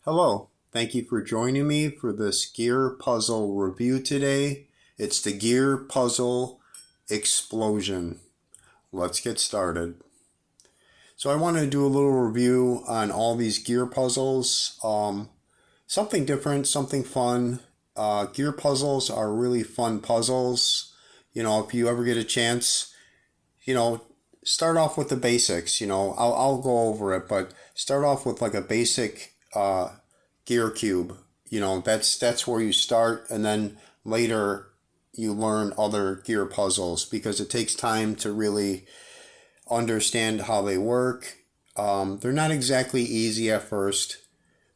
Hello, thank you for joining me for this gear puzzle review today. It's the gear puzzle explosion. Let's get started. So I want to do a little review on all these gear puzzles. Something different, something fun. Gear puzzles are really fun puzzles. If you ever get a chance, start off with the basics. I'll go over it, but start off with like a basic gear cube. That's where you start, and then later you learn other gear puzzles because it takes time to really understand how they work. They're not exactly easy at first,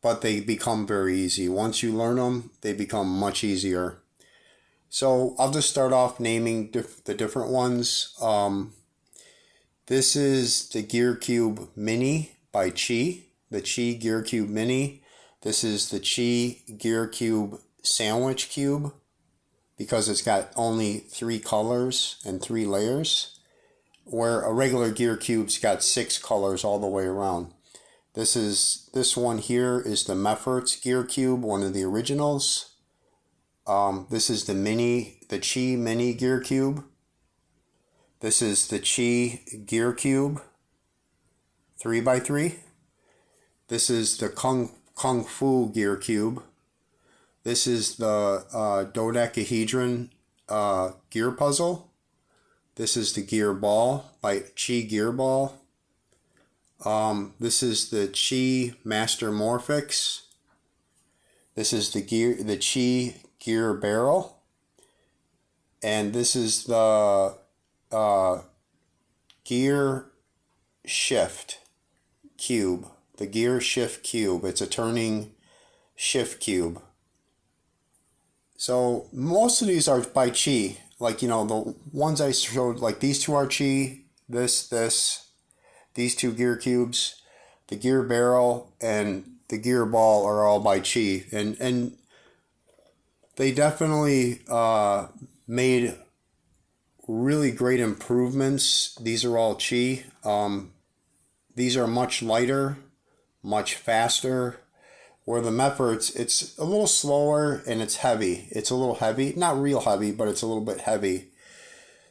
but they become very easy. Once you learn them, they become much easier. So I'll just start off naming the different ones. This is the Gear Cube Mini by QIYI, the QIYI Gear Cube Mini. This is the QIYI Gear Cube Sandwich Cube because it's got only 3 colors and 3 layers, where a regular gear cube's got 6 colors all the way around. This one here is the Morphix Gear Cube, one of the originals. This is the QIYI Mini Gear Cube. This is the QIYI Gear Cube 3x3. This is the Kung Fu Gear Cube. This is the Dodecahedron Gear Puzzle. This is the Gear Ball by QIYI Gear Ball. This is the QIYI Master Morphix. This is the QIYI Gear Barrel. And this is the Gear Shift Cube. The Gear Shift Cube. It's a turning shift cube. So most of these are by QIYI. Like, the ones I showed, like these two are QIYI. These 2 gear cubes, the Gear Barrel and the Gear Ball are all by QIYI. And they definitely made really great improvements. These are all QIYI. These are much lighter, much faster. Where the Morphix, it's a little slower and it's heavy. It's a little heavy, not real heavy, but it's a little bit heavy.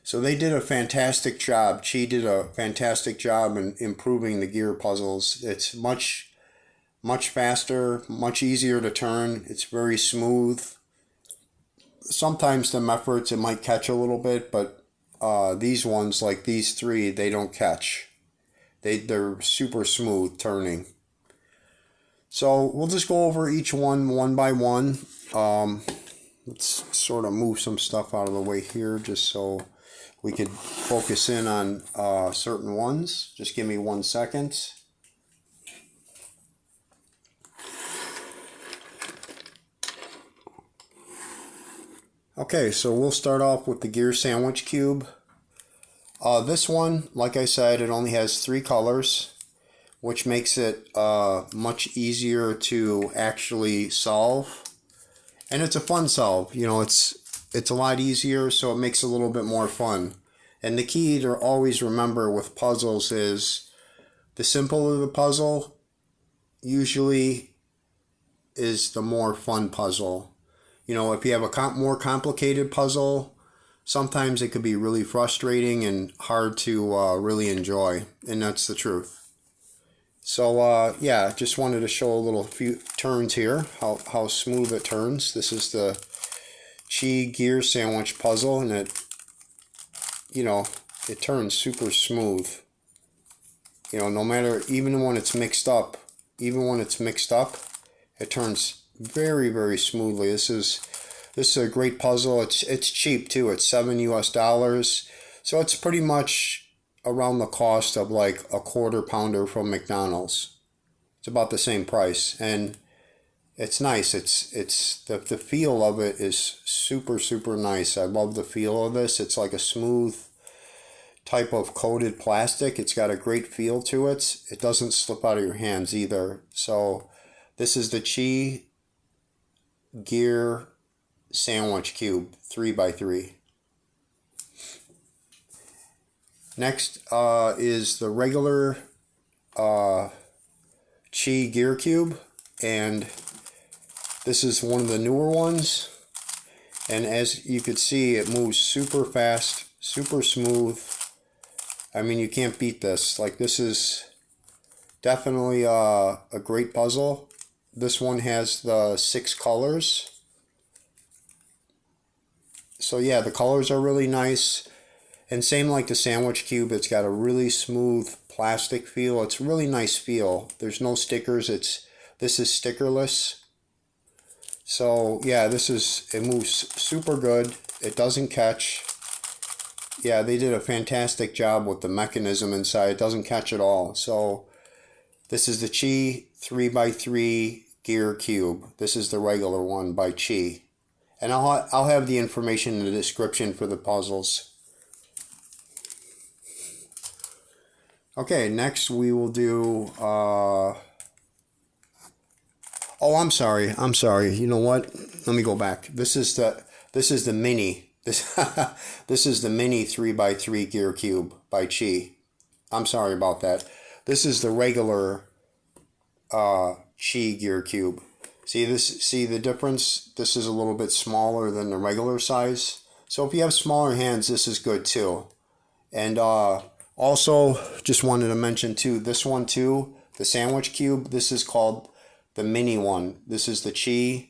So they did a fantastic job. QIYI did a fantastic job in improving the gear puzzles. It's much faster, much easier to turn. It's very smooth. Sometimes the Morphix, it might catch a little bit, but these ones, like these 3, they don't catch. They're super smooth turning. So we'll just go over each one by one. Let's sort of move some stuff out of the way here just so we could focus in on certain ones. Just give me 1 second. Okay, so we'll start off with the Gear Sandwich Cube. This one, like I said, it only has 3 colors, which makes it much easier to actually solve. And it's a fun solve. It's a lot easier, so it makes it a little bit more fun. And the key to always remember with puzzles is the simpler the puzzle usually is the more fun puzzle. If you have a more complicated puzzle, sometimes it could be really frustrating and hard to really enjoy, and that's the truth. So yeah, just wanted to show a few turns here, how smooth it turns. This is the QIYI Gear Sandwich Puzzle, and it turns super smooth. No matter, even when it's mixed up, it turns very, very smoothly. This is a great puzzle. It's cheap too. It's $7 US, so it's pretty much around the cost of like a quarter pounder from McDonald's. It's about the same price, and it's nice. It's the feel of it is super, super nice. I love the feel of this. It's like a smooth type of coated plastic. It's got a great feel to it. It doesn't slip out of your hands either. So this is the QIYI Gear Sandwich Cube 3x3. Next is the regular QIYI Gear Cube, and this is one of the newer ones. And as you could see, it moves super fast, super smooth. I mean, you can't beat this. Like, this is definitely a great puzzle. This one has the 6 colors. So yeah, the colors are really nice. And same like the sandwich cube, it's got a really smooth plastic feel. It's a really nice feel. There's no stickers. This is stickerless. So yeah, it moves super good. It doesn't catch. Yeah, they did a fantastic job with the mechanism inside. It doesn't catch at all. So this is the QIYI 3x3 gear cube. This is the regular one by QIYI. And I'll have the information in the description for the puzzles. Okay, next we will do oh, I'm sorry. You know what? Let me go back. This is the mini. This is the mini 3x3 gear cube by QIYI. I'm sorry about that. This is the regular QIYI gear cube. See the difference? This is a little bit smaller than the regular size. So if you have smaller hands, this is good too. And also, just wanted to mention too, this one too, the sandwich cube, this is called the mini one. This is the QIYI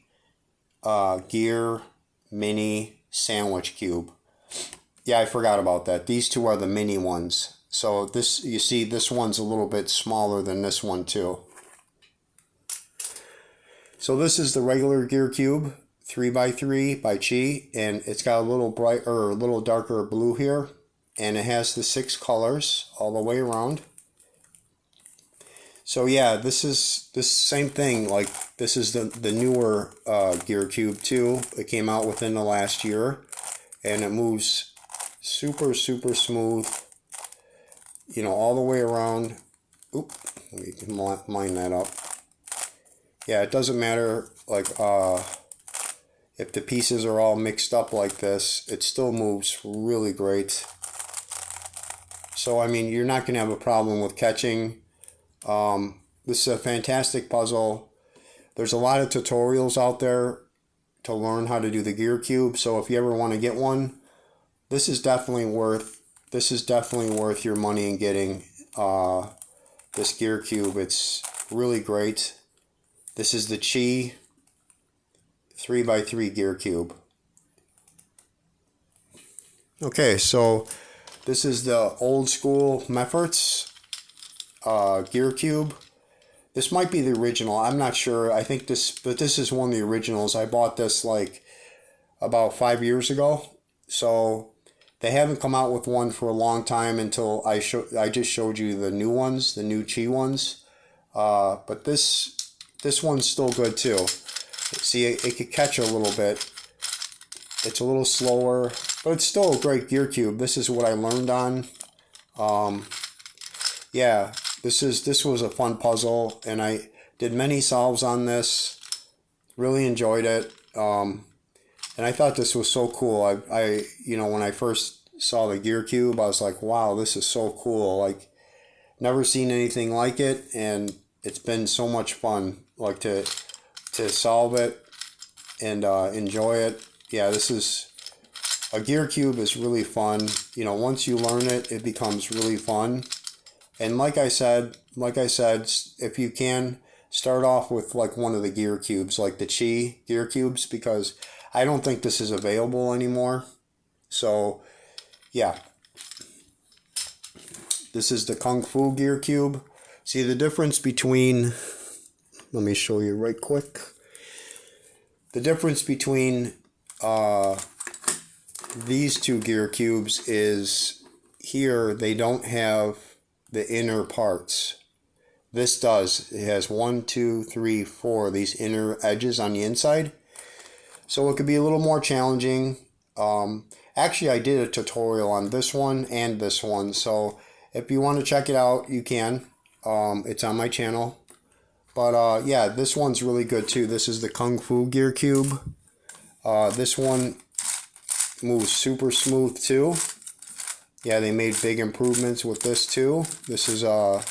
gear mini sandwich cube. Yeah, I forgot about that. These two are the mini ones. So this, you see, this one's a little bit smaller than this one too. So this is the regular gear cube, 3x3 by QIYI, and it's got a little bright or a little darker blue here, and it has the 6 colors all the way around. So yeah, this same thing. Like, this is the newer gear cube too. It came out within the last year, and it moves super smooth. You know, all the way around. Oop, let me line that up. Yeah, it doesn't matter, like, if the pieces are all mixed up like this, it still moves really great. So, I mean, you're not going to have a problem with catching. This is a fantastic puzzle. There's a lot of tutorials out there to learn how to do the gear cube. So if you ever want to get one, this is definitely worth your money in getting this gear cube. It's really great. This is the QIYI 3x3 gear cube. Okay, so this is the old school Morphix gear cube. This might be the original. I'm not sure. I think but this is one of the originals. I bought this like about 5 years ago. So they haven't come out with one for a long time until I just showed you the new ones, the new QIYI ones. But this one's still good too. See, it could catch a little bit. It's a little slower, but it's still a great gear cube. This is what I learned on. Yeah, this was a fun puzzle, and I did many solves on this. Really enjoyed it. And I thought this was so cool. I you know, when I first saw the gear cube, I was like, wow, this is so cool. Like, never seen anything like it, and it's been so much fun, like, to solve it and enjoy it. Yeah, a gear cube is really fun. You know, once you learn it, it becomes really fun. And like I said, if you can, start off with like one of the gear cubes, like the QIYI gear cubes, because I don't think this is available anymore. So yeah, this is the Kung Fu gear cube. See the difference between, let me show you right quick. The difference between these two gear cubes is here they don't have the inner parts. This does. It has 1, 2, 3, 4 these inner edges on the inside. So it could be a little more challenging. Actually, I did a tutorial on this one and this one. So if you want to check it out, you can. It's on my channel. But yeah, this one's really good too. This is the Kung Fu gear cube. This one moves super smooth too. Yeah, they made big improvements with this too. This is a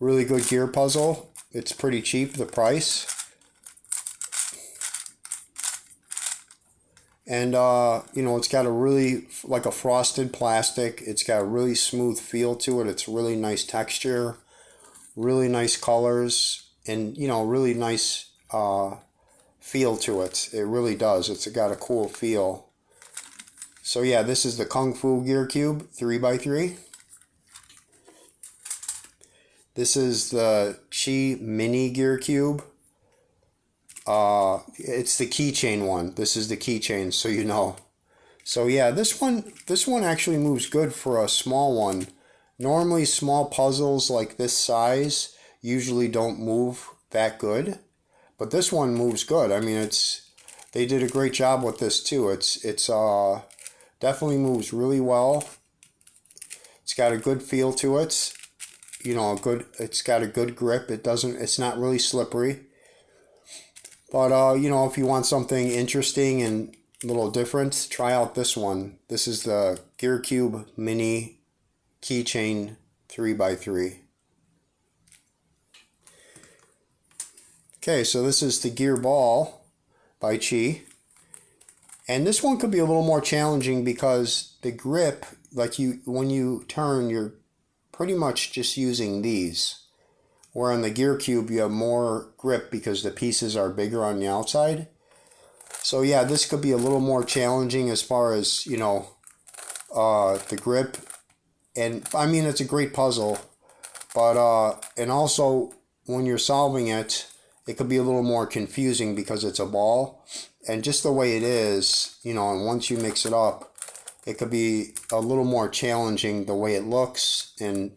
really good gear puzzle. It's pretty cheap, the price. And you know, it's got a really, like a frosted plastic. It's got a really smooth feel to it. It's really nice texture, really nice colors, and you know, really nice feel to it. It really does. It's got a cool feel. So yeah, this is the Kung Fu Gear Cube 3x3. This is the Chi Mini Gear Cube. It's the keychain one. This is the keychain, so you know. So yeah, this one actually moves good for a small one. Normally small puzzles like this size usually don't move that good, but this one moves good. I mean, they did a great job with this too. It's definitely moves really well. It's got a good feel to it. You know, it's got a good grip. It's not really slippery. But you know, if you want something interesting and a little different, try out this one. This is the Gear Cube Mini Keychain 3x3. Okay, so this is the Gear Ball by Chi. And this one could be a little more challenging because the grip, like when you turn, you're pretty much just using these. Where on the Gear Cube you have more grip because the pieces are bigger on the outside. So yeah, this could be a little more challenging as far as, you know, the grip. And I mean, it's a great puzzle, but and also when you're solving it, it could be a little more confusing because it's a ball. And just the way it is, you know, and once you mix it up, it could be a little more challenging the way it looks and,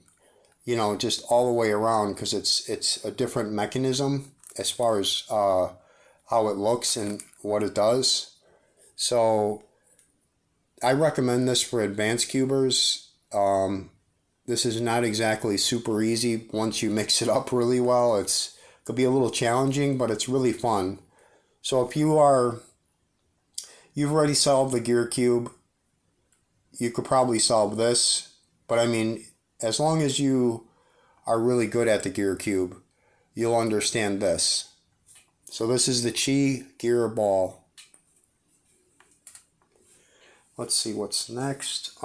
you know, just all the way around because it's a different mechanism as far as how it looks and what it does. So I recommend this for advanced cubers. This is not exactly super easy once you mix it up really well. It could be a little challenging, but it's really fun. So if you've already solved the Gear Cube, you could probably solve this. But I mean, as long as you are really good at the Gear Cube, you'll understand this. So this is the Chi Gear Ball. Let's see what's next.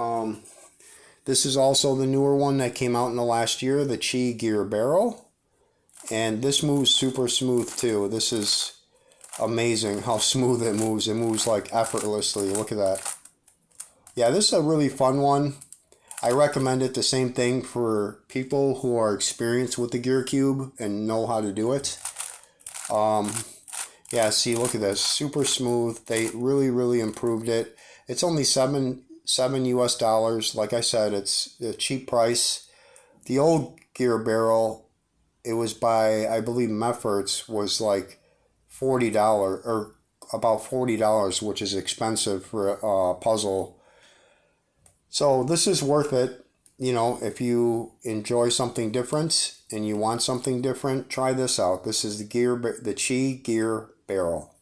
This is also the newer one that came out in the last year, the Chi Gear Barrel. And this moves super smooth too. This is amazing how smooth it moves. It moves like effortlessly. Look at that. Yeah, this is a really fun one. I recommend it. The same thing for people who are experienced with the Gear Cube and know how to do it. Yeah, see, look at this. Super smooth. They really improved it. It's only $7 US. Like I said, it's a cheap price. The old Gear Barrel, it was by, I believe, Morphix, was like $40 or about $40, which is expensive for a puzzle. So this is worth it. You know, if you enjoy something different and you want something different, try this out. This is the Chi Gear Barrel.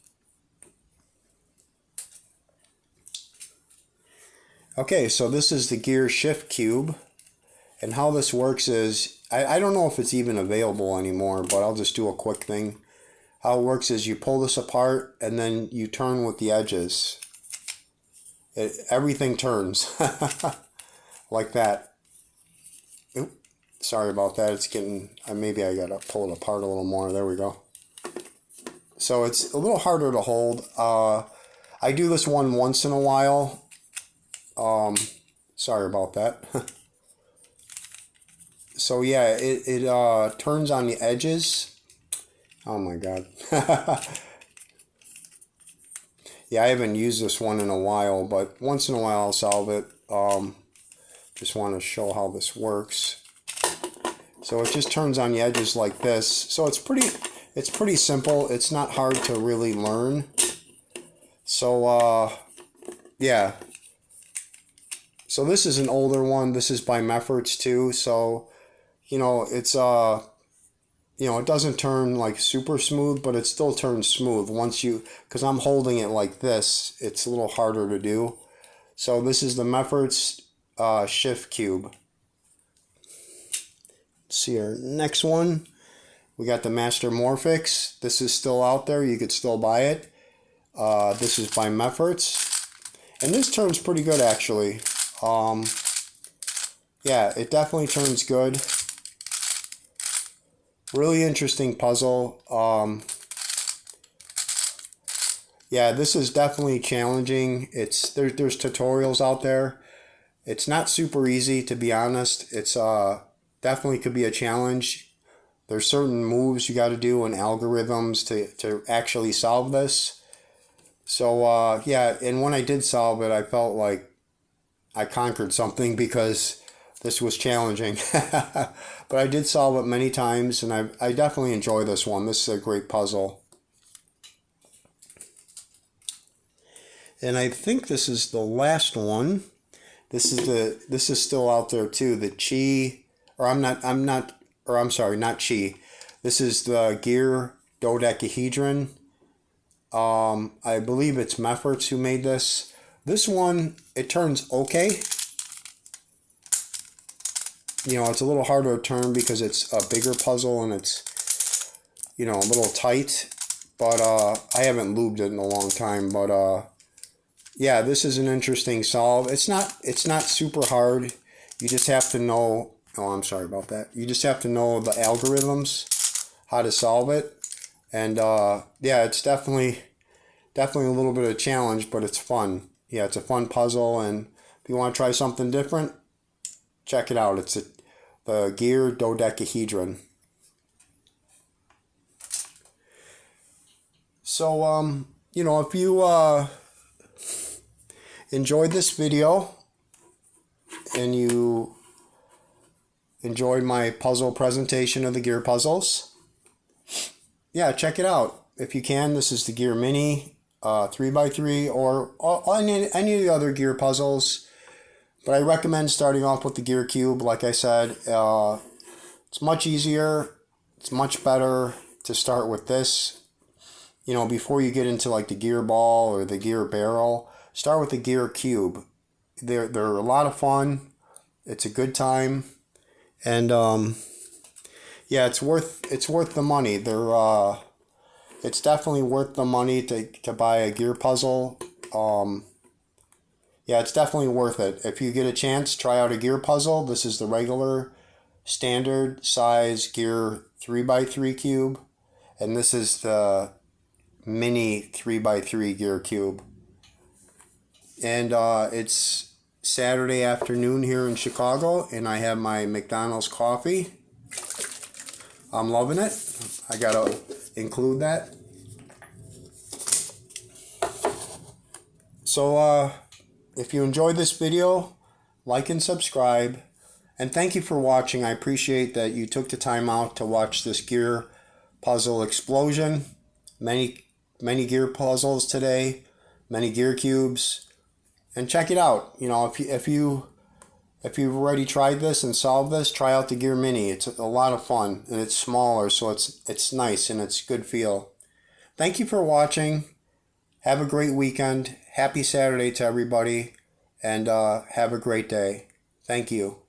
Okay, so this is the Gear Shift Cube. And how this works is, I don't know if it's even available anymore, but I'll just do a quick thing. How it works is you pull this apart and then you turn with the edges. Everything turns like that. Oop, sorry about that. It's getting, maybe I gotta pull it apart a little more. There we go. So it's a little harder to hold. I do this one once in a while. Sorry about that. So yeah, it turns on the edges. Oh my God. Yeah, I haven't used this one in a while, but once in a while I'll solve it. Just want to show how this works. So it just turns on the edges like this. So it's pretty simple. It's not hard to really learn. So yeah. So this is an older one. This is by Morphix too. So, you know, it's you know, it doesn't turn like super smooth, but it still turns smooth once because I'm holding it like this, it's a little harder to do. So this is the Morphix Shift Cube. Let's see our next one. We got the Master Morphix. This is still out there. You could still buy it. This is by Morphix. And this turns pretty good, actually. Yeah, it definitely turns good. Really interesting puzzle. Yeah, this is definitely challenging. There's tutorials out there. It's not super easy, to be honest. It's definitely could be a challenge. There's certain moves you got to do and algorithms to actually solve this. So yeah, and when I did solve it, I felt like I conquered something because this was challenging. But I did solve it many times, and I definitely enjoy this one. This is a great puzzle. And I think this is the last one. This is still out there too. The not Chi. This is the Gear Dodecahedron. I believe it's Morphix who made this. This one, it turns okay. You know, it's a little harder to turn because it's a bigger puzzle and it's, you know, a little tight. But I haven't lubed it in a long time. But yeah, this is an interesting solve. It's not super hard. You just have to know. Oh, I'm sorry about that. You just have to know the algorithms, how to solve it. And yeah, it's definitely a little bit of a challenge, but it's fun. Yeah, it's a fun puzzle, and if you want to try something different, check it out. It's the Gear Dodecahedron. So, you know, if you enjoyed this video and you enjoyed my puzzle presentation of the gear puzzles, yeah, check it out. If you can, this is the Gear Mini 3x3 or any of the other gear puzzles. But I recommend starting off with the Gear Cube. Like I said, it's much easier. It's much better to start with this. You know, before you get into like the gear ball or the gear barrel, start with the Gear Cube. They're a lot of fun. It's a good time. And yeah, it's worth the money. It's definitely worth the money to buy a gear puzzle. Yeah, it's definitely worth it. If you get a chance, try out a gear puzzle. This is the regular standard size Gear 3x3 cube, and this is the mini 3x3 gear cube. And it's Saturday afternoon here in Chicago, and I have my McDonald's coffee. I'm loving it. I gotta include that. So if you enjoyed this video, like and subscribe, and thank you for watching. I appreciate that you took the time out to watch this gear puzzle explosion. Many gear puzzles today, many gear cubes, and check it out. You know, if you've already tried this and solved this, try out the Gear Mini. It's a lot of fun, and it's smaller, so it's nice and it's good feel. Thank you for watching. Have a great weekend. Happy Saturday to everybody, and have a great day. Thank you.